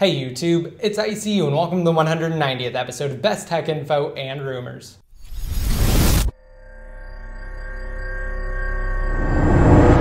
Hey YouTube, it's ICU and welcome to the 190th episode of Best Tech Info and Rumors.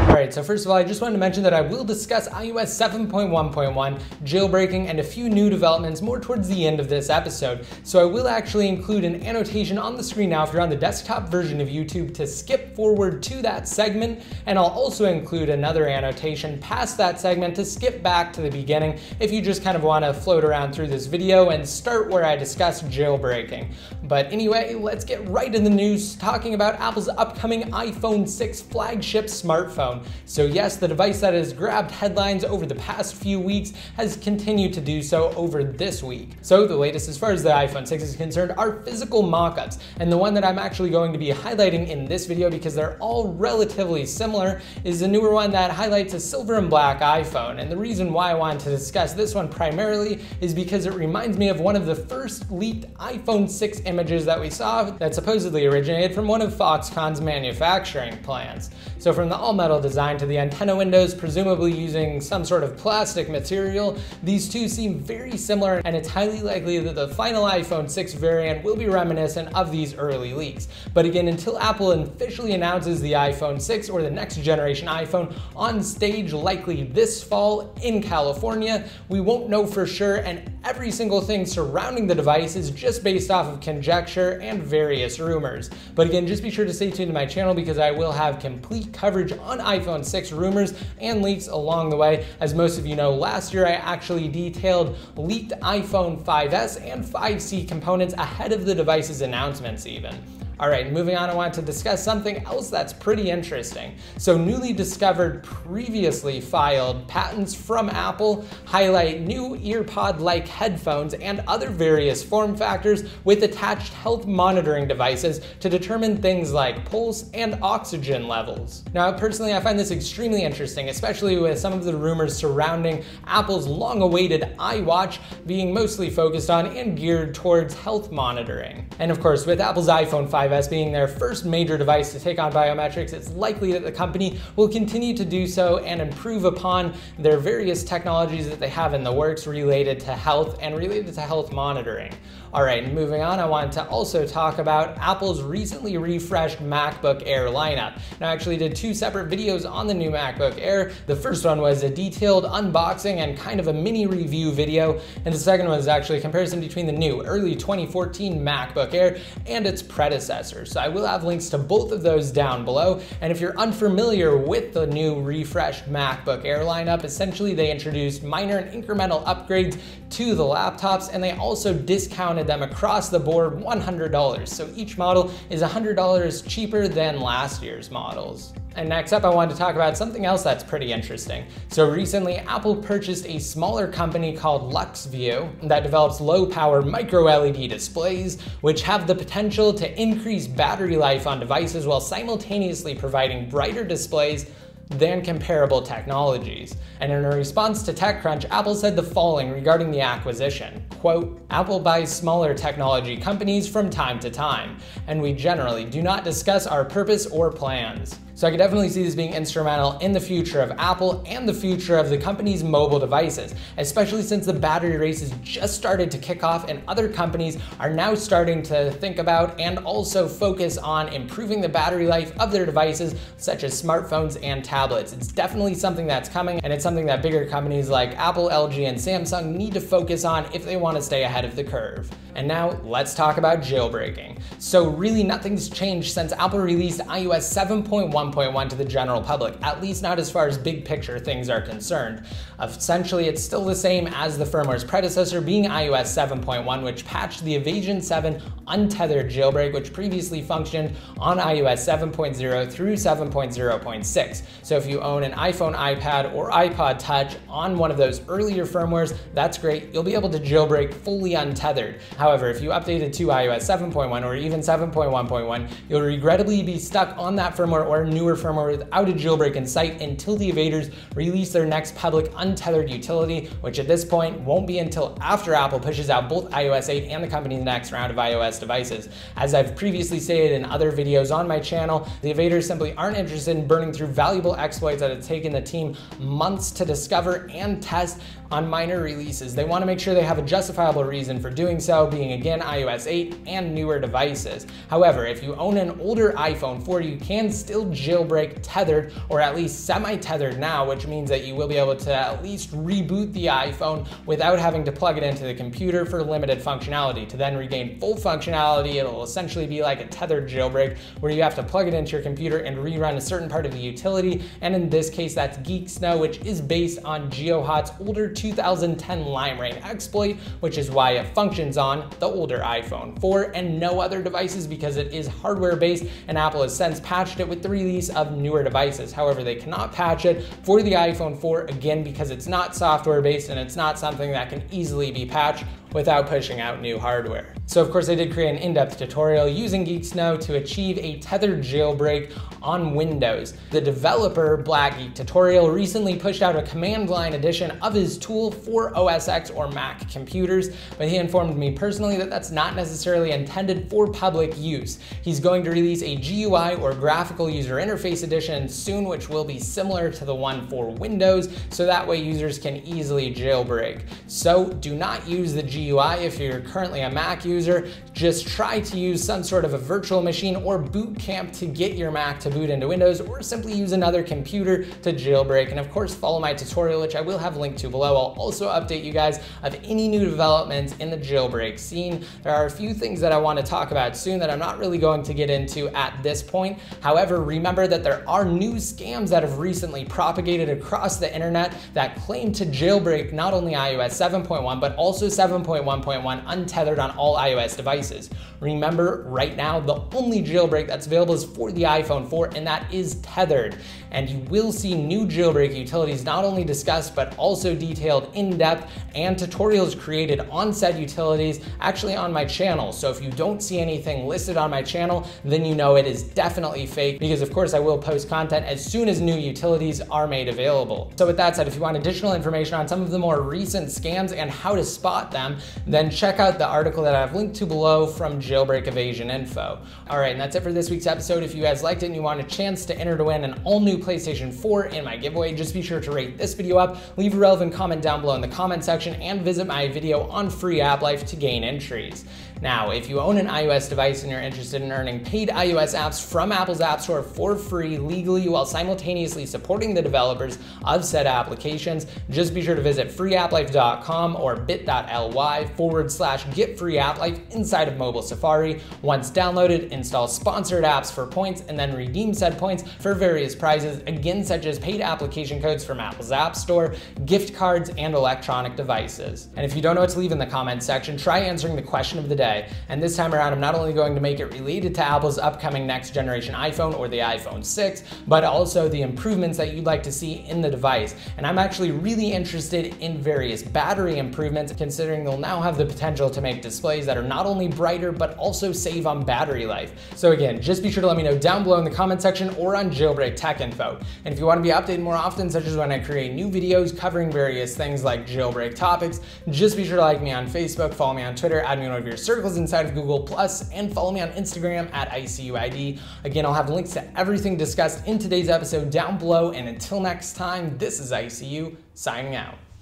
Alright, so first of all, I just wanted to mention that I will discuss iOS 7.1.1 jailbreaking and a few new developments more towards the end of this episode. So I will actually include an annotation on the screen now if you're on the desktop version of YouTube to skip forward to that segment, and I'll also include another annotation past that segment to skip back to the beginning if you just kind of want to float around through this video and start where I discuss jailbreaking. But anyway, let's get right in the news talking about Apple's upcoming iPhone 6 flagship smartphone. So yes, the device that has grabbed headlines over the past few weeks has continued to do so over this week. So the latest as far as the iPhone 6 is concerned are physical mock-ups, and the one that I'm actually going to be highlighting in this video because they're all relatively similar is the newer one that highlights a silver and black iPhone. And the reason why I wanted to discuss this one primarily is because it reminds me of one of the first leaked iPhone 6 images that we saw that supposedly originated from one of Foxconn's manufacturing plants. So from the all-metal design to the antenna windows, presumably using some sort of plastic material, these two seem very similar, and it's highly likely that the final iPhone 6 variant will be reminiscent of these early leaks. But again, until Apple officially announces the iPhone 6 or the next generation iPhone on stage, likely this fall in California, we won't know for sure, and every single thing surrounding the device is just based off of conjecture and various rumors. But again, just be sure to stay tuned to my channel because I will have complete coverage on iPhone 6 rumors and leaks along the way. As most of you know, last year I actually detailed leaked iPhone 5S and 5C components ahead of the device's announcements even. Alright, moving on, I want to discuss something else that's pretty interesting. So newly discovered, previously filed patents from Apple highlight new EarPod-like headphones and other various form factors with attached health monitoring devices to determine things like pulse and oxygen levels. Now, personally, I find this extremely interesting, especially with some of the rumors surrounding Apple's long-awaited iWatch being mostly focused on and geared towards health monitoring. And of course, with Apple's iPhone 5S being their first major device to take on biometrics, it's likely that the company will continue to do so and improve upon their various technologies that they have in the works related to health and related to health monitoring. Alright, moving on, I wanted to also talk about Apple's recently refreshed MacBook Air lineup. Now, I actually did two separate videos on the new MacBook Air. The first one was a detailed unboxing and kind of a mini review video, and the second one was actually a comparison between the new early 2014 MacBook Air and its predecessor. So I will have links to both of those down below, and if you're unfamiliar with the new refreshed MacBook Air lineup, essentially they introduced minor and incremental upgrades to the laptops, and they also discounted them across the board $100. So each model is $100 cheaper than last year's models. And next up, I wanted to talk about something else that's pretty interesting. So recently, Apple purchased a smaller company called LuxVue that develops low-power micro-LED displays, which have the potential to increase battery life on devices while simultaneously providing brighter displays than comparable technologies. And in a response to TechCrunch, Apple said the following regarding the acquisition. Quote, "Apple buys smaller technology companies from time to time, and we generally do not discuss our purpose or plans." So I could definitely see this being instrumental in the future of Apple and the future of the company's mobile devices, especially since the battery race has just started to kick off and other companies are now starting to think about and also focus on improving the battery life of their devices, such as smartphones and tablets. It's definitely something that's coming, and it's something that bigger companies like Apple, LG, and Samsung need to focus on if they want to stay ahead of the curve. And now let's talk about jailbreaking. So really nothing's changed since Apple released iOS 7.1.1 to the general public, at least not as far as big picture things are concerned. Essentially, it's still the same as the firmware's predecessor, being iOS 7.1, which patched the Evasion 7 Untethered Jailbreak, which previously functioned on iOS 7.0 through 7.0.6. So if you own an iPhone, iPad, or iPod Touch on one of those earlier firmwares, that's great. You'll be able to jailbreak fully untethered. However, if you updated to iOS 7.1 or even 7.1.1, you'll regrettably be stuck on that firmware or newer firmware without a jailbreak in sight until the evaders release their next public untethered utility, which at this point won't be until after Apple pushes out both iOS 8 and the company's next round of iOS devices. As I've previously stated in other videos on my channel, the evaders simply aren't interested in burning through valuable exploits that have taken the team months to discover and test on minor releases. They want to make sure they have a justifiable reason for doing so, being again iOS 8 and newer devices. However, if you own an older iPhone 4, you can still jailbreak tethered, or at least semi-tethered now, which means that you will be able to at least reboot the iPhone without having to plug it into the computer for limited functionality. To then regain full functionality, it'll essentially be like a tethered jailbreak where you have to plug it into your computer and rerun a certain part of the utility, and in this case that's Geek Snow, which is based on GeoHot's older 2010 limerain exploit, which is why it functions on the older iPhone 4 and no other devices because it is hardware based, and Apple has since patched it with the release of newer devices. However, they cannot patch it for the iPhone 4 again because it's not software based and it's not something that can easily be patched without pushing out new hardware. So of course I did create an in-depth tutorial using Geek Snow to achieve a tethered jailbreak on Windows. The developer, Black Geek Tutorial, recently pushed out a command line edition of his tool for OS X or Mac computers, but he informed me personally that that's not necessarily intended for public use. He's going to release a GUI or graphical user interface edition soon, which will be similar to the one for Windows, so that way users can easily jailbreak. So do not use the GUI if you're currently a Mac user. Just try to use some sort of a virtual machine or boot camp to get your Mac to boot into Windows, or simply use another computer to jailbreak. And of course, follow my tutorial, which I will have linked to below. I'll also update you guys of any new developments in the jailbreak scene. There are a few things that I want to talk about soon that I'm not really going to get into at this point. However, remember that there are new scams that have recently propagated across the internet that claim to jailbreak not only iOS 7.1, but also 7.1.1 untethered on all iOS devices. Remember, right now, the only jailbreak that's available is for the iPhone 4, and that is tethered. And you will see new jailbreak utilities not only discussed, but also detailed in depth, and tutorials created on said utilities actually on my channel. So if you don't see anything listed on my channel, then you know it is definitely fake, because of course I will post content as soon as new utilities are made available. So with that said, if you want additional information on some of the more recent scams and how to spot them, then check out the article that I've linked to below from Jailbreak Evasion Info. All right, and that's it for this week's episode. If you guys liked it and you want a chance to enter to win an all-new PlayStation 4 in my giveaway, just be sure to rate this video up, leave a relevant comment down below in the comment section, and visit my video on Free App Life to gain entries. Now, if you own an iOS device and you're interested in earning paid iOS apps from Apple's App Store for free legally while simultaneously supporting the developers of said applications, just be sure to visit freeapplife.com or bit.ly/getfreeapplife inside of mobile Safari. Once downloaded, install sponsored apps for points and then redeem said points for various prizes, again such as paid application codes from Apple's App Store, gift cards, and electronic devices. And if you don't know what to leave in the comments section, try answering the question of the day. And this time around, I'm not only going to make it related to Apple's upcoming next generation iPhone or the iPhone 6, but also the improvements that you'd like to see in the device. And I'm actually really interested in various battery improvements, considering they'll now have the potential to make displays that are not only brighter, but also save on battery life. So again, just be sure to let me know down below in the comment section or on Jailbreak Tech Info. And if you want to be updated more often, such as when I create new videos covering various things like jailbreak topics, just be sure to like me on Facebook, follow me on Twitter, add me on one of your circles inside of Google+, and follow me on Instagram at ICUID. Again, I'll have links to everything discussed in today's episode down below, and until next time, this is ICU signing out.